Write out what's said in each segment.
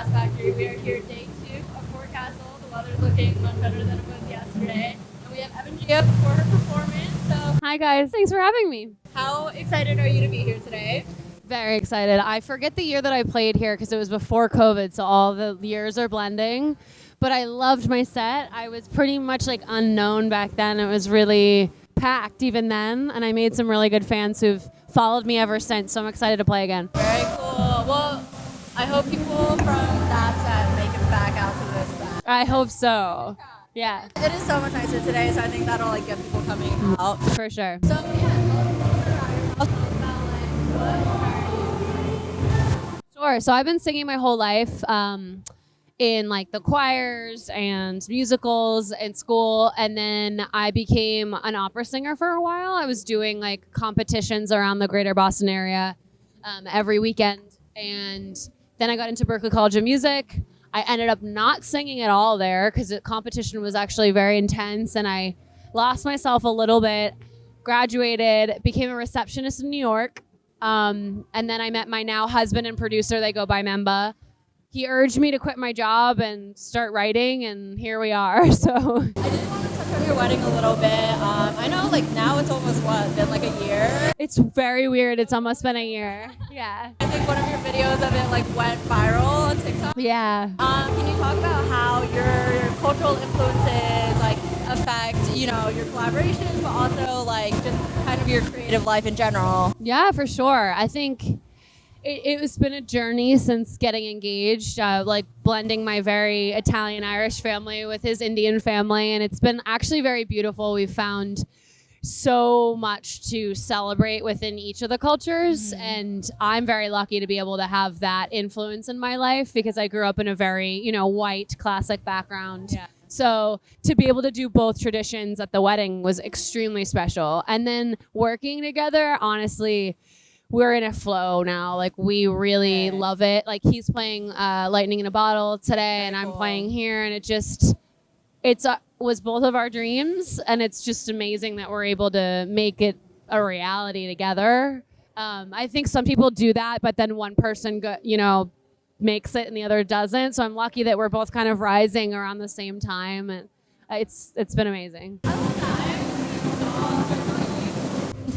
Glass Factory. We are here day 2 of Forecastle. The weather's looking much better than it was yesterday. And we have EVAN GIIA for her performance. So, hi guys, thanks for having me. How excited are you to be here today? Very excited. I forget the year that I played here because it was before COVID, so all the years are blending. But I loved my set. I was pretty much like unknown back then. It was really packed even then, and I made some really good fans who've followed me ever since, so I'm excited to play again. Very cool. Well, I hope people from that set make it back out to this set. I hope so. Yeah. It is so much nicer today, so I think that'll like get people coming out. For sure. So yeah, Sure. So I've been singing my whole life in like the choirs and musicals in school, and then I became an opera singer for a while. I was doing like competitions around the greater Boston area every weekend, and then I got into Berklee College of Music. I ended up not singing at all there because the competition was actually very intense, and I lost myself a little bit. Graduated, became a receptionist in New York, and then I met my now husband and producer. They go by Memba. He urged me to quit my job and start writing, and here we are. So I did want to touch on your wedding a little bit. I know like now it's almost been like a year. it's very weird. It's almost been a year. Yeah. I think one of your videos of it like went viral on TikTok. Yeah. Can you talk about how your cultural influences like affect, you know, your collaborations, but also like just kind of your creative life in general? Yeah, for sure. I think it's been a journey since getting engaged, like blending my very Italian-Irish family with his Indian family, and it's been actually very beautiful. We've found so much to celebrate within each of the cultures, and I'm very lucky to be able to have that influence in my life because I grew up in a very, you know, white classic background. Yeah. So to be able to do both traditions at the wedding was extremely special. And then working together, honestly, we're in a flow now. Like we really love it. Like he's playing Lightning in a Bottle today, and I'm playing here, and it was both of our dreams, and it's just amazing that we're able to make it a reality together. I think some people do that, but then one person makes it and the other doesn't. So I'm lucky that we're both kind of rising around the same time, and it's been amazing.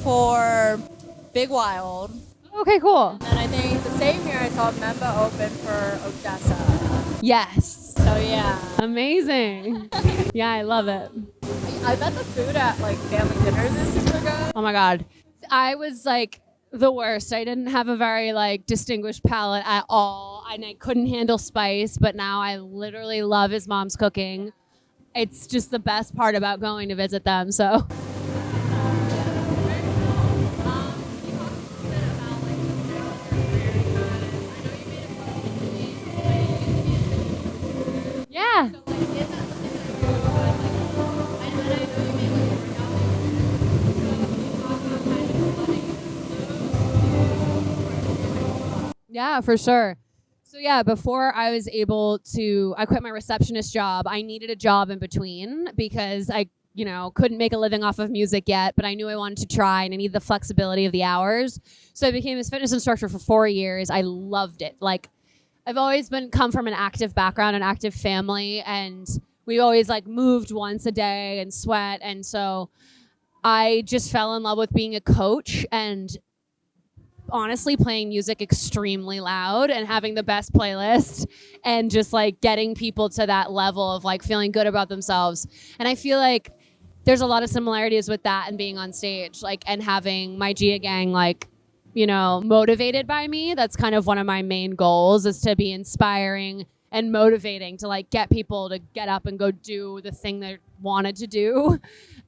For Big Wild. Okay, cool. And I think the same year I saw Memba open for Odessa. Yes. So yeah. Amazing. Yeah, I love it. I bet the food at like family dinners is super good. Oh my God. I was like the worst. I didn't have a very like distinguished palate at all, and I couldn't handle spice, but now I literally love his mom's cooking. It's just the best part about going to visit them. So yeah. Yeah, for sure. So yeah, before I was able to, I quit my receptionist job. I needed a job in between because I, couldn't make a living off of music yet, but I knew I wanted to try, and I needed the flexibility of the hours. So I became this fitness instructor for 4 years. I loved it. Like I've always come from an active background, an active family, and we always like moved once a day and sweat. And so I just fell in love with being a coach and honestly playing music extremely loud and having the best playlist and just like getting people to that level of like feeling good about themselves. And I feel like there's a lot of similarities with that and being on stage, like, and having my GIIA gang, like, motivated by me. That's kind of one of my main goals, is to be inspiring and motivating to like get people to get up and go do the thing they wanted to do.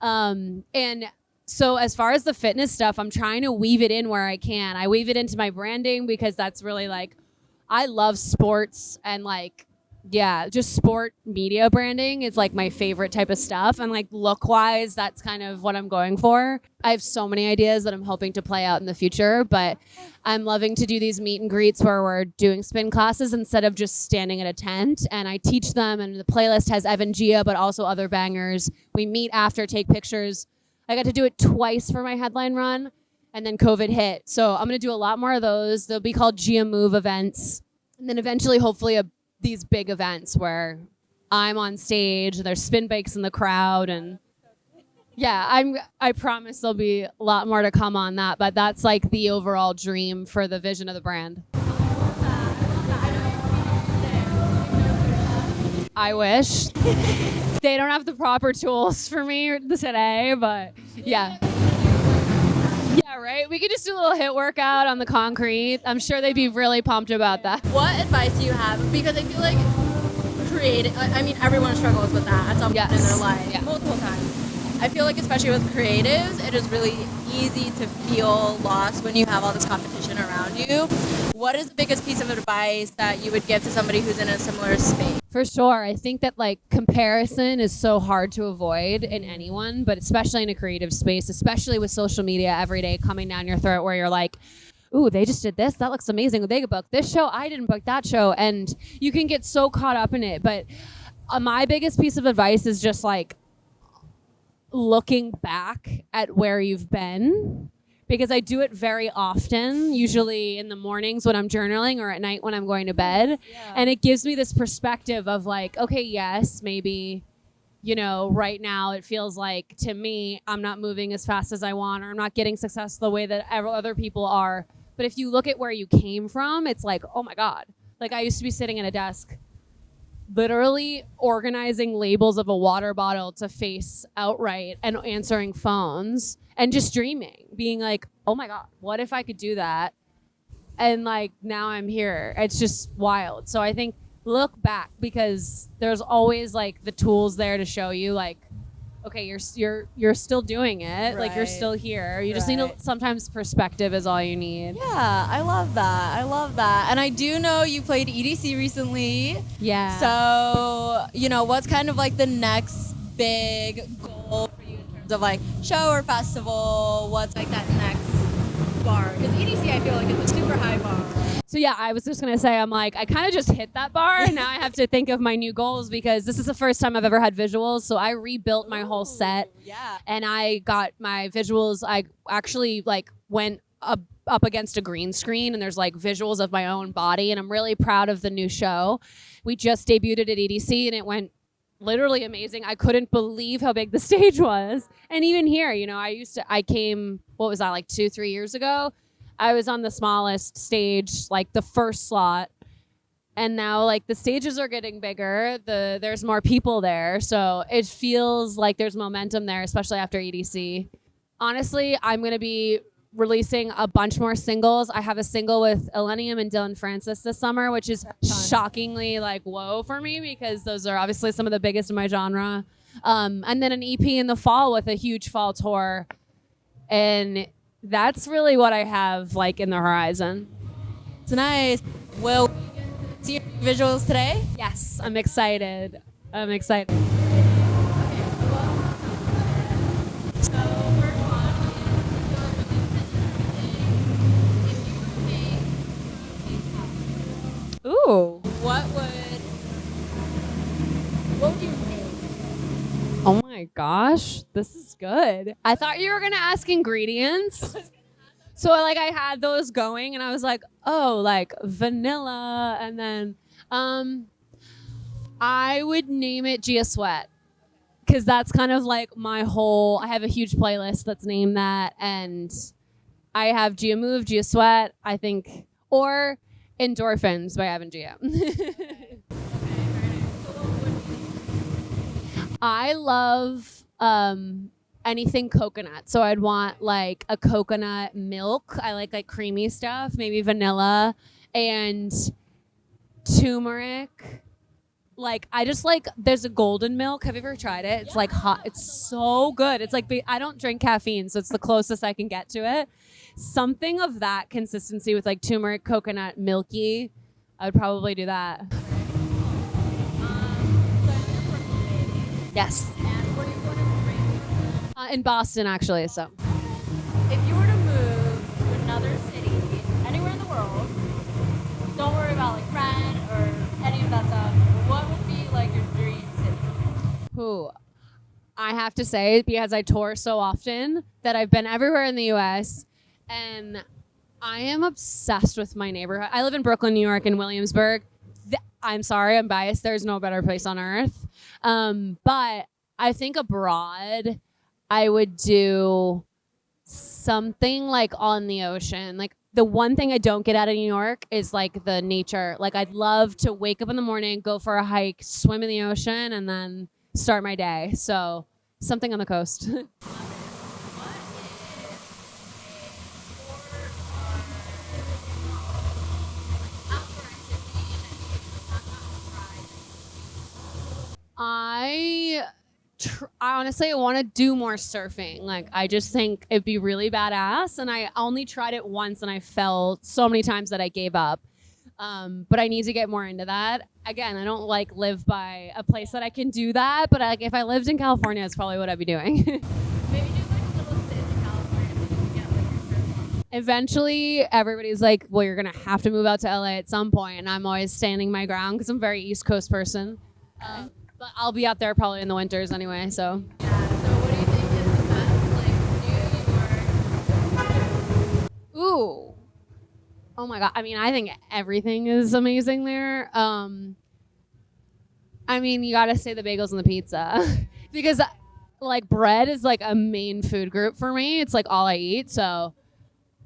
And so as far as the fitness stuff, I'm trying to weave it in where I can. I weave it into my branding because that's really like, I love sports, and like, yeah, just sport media branding is like my favorite type of stuff. And like look wise, that's kind of what I'm going for. I have so many ideas that I'm hoping to play out in the future, but I'm loving to do these meet and greets where we're doing spin classes instead of just standing at a tent. And I teach them, and the playlist has EVAN GIIA, but also other bangers. We meet after, take pictures. I got to do it twice for my headline run, and then COVID hit. So I'm going to do a lot more of those. They'll be called GIIA Move events. And then eventually, hopefully, a these big events where I'm on stage, there's spin bikes in the crowd, and yeah, I promise there'll be a lot more to come on that, but that's like the overall dream for the vision of the brand. I wish. They don't have the proper tools for me today, but yeah. Yeah, right? We could just do a little hit workout on the concrete. I'm sure they'd be really pumped about that. What advice do you have? Because I feel like I mean, everyone struggles with that at some point in their life, multiple times. I feel like especially with creatives, it is really easy to feel lost when you have all this competition around you. What is the biggest piece of advice that you would give to somebody who's in a similar space? For sure. I think that like comparison is so hard to avoid in anyone, but especially in a creative space, especially with social media every day coming down your throat where you're like, ooh, they just did this. That looks amazing. They booked this show. I didn't book that show. And you can get so caught up in it. But my biggest piece of advice is just like looking back at where you've been, because I do it very often, usually in the mornings when I'm journaling or at night when I'm going to bed. Yeah. And it gives me this perspective of like, okay, yes, maybe, you know, right now it feels like to me, I'm not moving as fast as I want, or I'm not getting success the way that other people are. But if you look at where you came from, it's like, oh my God. Like I used to be sitting at a desk literally organizing labels of a water bottle to face outright and answering phones and just dreaming, being like, oh my God, what if I could do that? And like, now I'm here. It's just wild. So I think look back, because there's always like the tools there to show you like, okay, you're still doing it. Right. Like you're still here. You just need sometimes perspective is all you need. Yeah, I love that. And I do know you played EDC recently. Yeah. So, you know, what's kind of like the next big goal for you in terms of like show or festival? What's like that next bar? Because EDC I feel like is a super high bar. So yeah, I was just going to say, I'm like, I kind of just hit that bar. And now I have to think of my new goals, because this is the first time I've ever had visuals. So I rebuilt my whole set. Yeah. And I got my visuals. I actually like went up against a green screen, and there's like visuals of my own body. And I'm really proud of the new show. We just debuted it at EDC and it went literally amazing. I couldn't believe how big the stage was. And even here, you know, I came, what was that, like 2-3 years ago? I was on the smallest stage, like the first slot. And now like the stages are getting bigger. There's more people there. So it feels like there's momentum there, especially after EDC. Honestly, I'm going to be releasing a bunch more singles. I have a single with Illenium and Dylan Francis this summer, which is shockingly like whoa for me, because those are obviously some of the biggest in my genre. And then an EP in the fall with a huge fall tour. And that's really what I have like in the horizon. It's nice. Will we get to see your visuals today? Yes, I'm excited. Okay, so first one is ooh. What would you make? Oh my gosh, this is good. I thought you were gonna ask ingredients. So like I had those going and I was like, oh, like vanilla, and then I would name it GIIA Sweat, because that's kind of like my whole, I have a huge playlist that's named that, and I have GIIA Move, GIIA Sweat, I think, or Endorphins by Evan GIIA. I love anything coconut. So I'd want like a coconut milk. I like creamy stuff, maybe vanilla and turmeric. Like I just like, there's a golden milk. Have you ever tried it? It's like hot. It's so good. It's like, I don't drink caffeine, so it's the closest I can get to it. Something of that consistency with like turmeric, coconut, milky. I would probably do that. Yes. And where are you going to bring? In Boston, actually. So, if you were to move to another city, anywhere in the world, don't worry about like rent or any of that stuff. What would be like your dream city? who I have to say, because I tour so often, that I've been everywhere in the U.S. and I am obsessed with my neighborhood. I live in Brooklyn, New York, in Williamsburg. I'm sorry, I'm biased. There's no better place on earth. But I think abroad, I would do something like on the ocean. Like the one thing I don't get out of New York is like the nature. Like I'd love to wake up in the morning, go for a hike, swim in the ocean, and then start my day. So something on the coast. I honestly, I want to do more surfing. Like, I just think it'd be really badass. And I only tried it once and I fell so many times that I gave up. But I need to get more into that. Again, I don't like live by a place that I can do that. But like, if I lived in California, it's probably what I'd be doing. Maybe do like a little stint in California so you can get like your surf on. Eventually, everybody's like, well, you're going to have to move out to LA at some point. And I'm always standing my ground because I'm a very East Coast person. But I'll be out there probably in the winters anyway, so. Yeah, so what do you think is the best, like, New York? Ooh. Oh my God. I mean, I think everything is amazing there. I mean, you got to say the bagels and the pizza. Because, like, bread is, like, a main food group for me. It's, like, all I eat, so.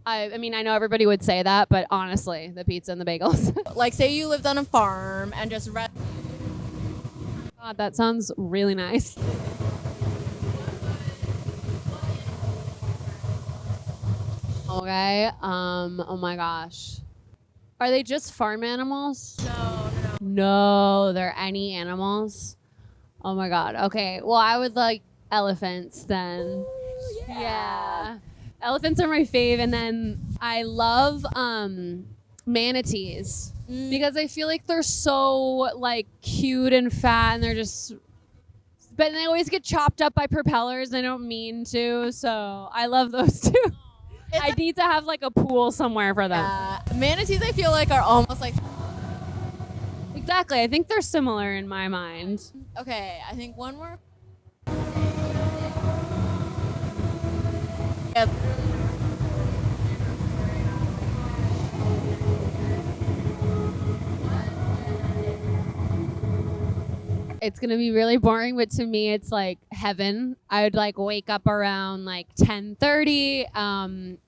I mean, I know everybody would say that, but honestly, the pizza and the bagels. Like, say you lived on a farm and just God, that sounds really nice. Okay. Oh my gosh. Are they just farm animals? No. No, they're any animals. Oh my God. Okay. Well, I would like elephants then. Ooh, Yeah. Elephants are my fave, and then I love manatees. Because I feel like they're so like cute and fat, and they're just, but they always get chopped up by propellers. They don't mean to, so I love those too. I need to have like a pool somewhere for them. Manatees, I feel like, are almost like. Exactly, I think they're similar in my mind. Okay, I think one more. Yeah. It's gonna be really boring, but to me, it's like heaven. I would like wake up around like 10:30.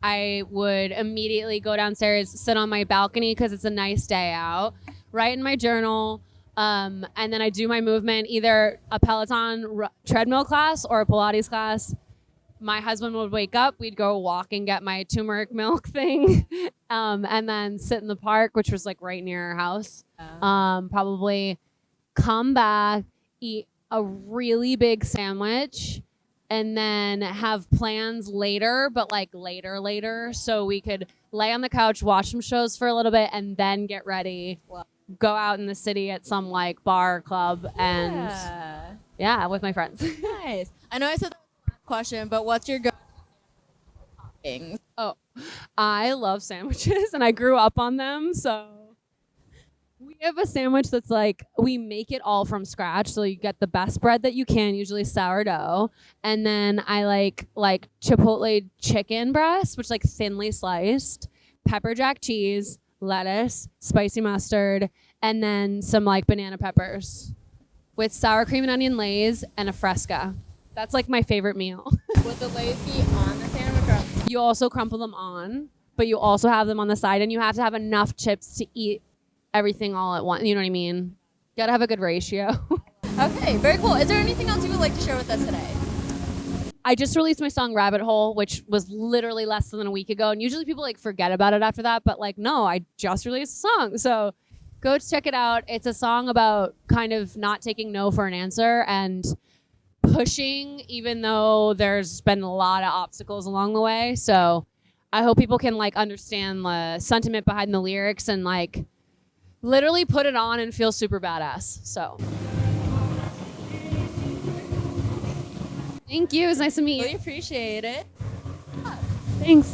I would immediately go downstairs, sit on my balcony because it's a nice day out, write in my journal, and then I do my movement, either a Peloton treadmill class or a Pilates class. My husband would wake up, we'd go walk and get my turmeric milk thing, and then sit in the park, which was like right near our house. Probably come back, eat a really big sandwich, and then have plans later, but like later, so we could lay on the couch, watch some shows for a little bit, and then get ready, go out in the city at some like bar or club, and yeah, with my friends. Nice. I know I said that was the last question, but what's your toppings? Oh, I love sandwiches, and I grew up on them, so. We have a sandwich that's like, we make it all from scratch. So you get the best bread that you can, usually sourdough. And then I like Chipotle chicken breast, which is like thinly sliced, pepper jack cheese, lettuce, spicy mustard, and then some like banana peppers with sour cream and onion Lay's and a Fresca. That's like my favorite meal. Would the Lay's be on the sandwich? Or? You also crumple them on, but you also have them on the side, and you have to have enough chips to eat everything all at once. You know what I mean? Gotta have a good ratio. Okay, very cool. Is there anything else you would like to share with us today? I just released my song Rabbit Hole, which was literally less than a week ago. And usually people like forget about it after that. But like, no, I just released a song. So go check it out. It's a song about kind of not taking no for an answer and pushing, even though there's been a lot of obstacles along the way. So I hope people can like understand the sentiment behind the lyrics and like literally put it on and feel super badass. So thank you. It was nice to meet you. Really appreciate it. Thanks.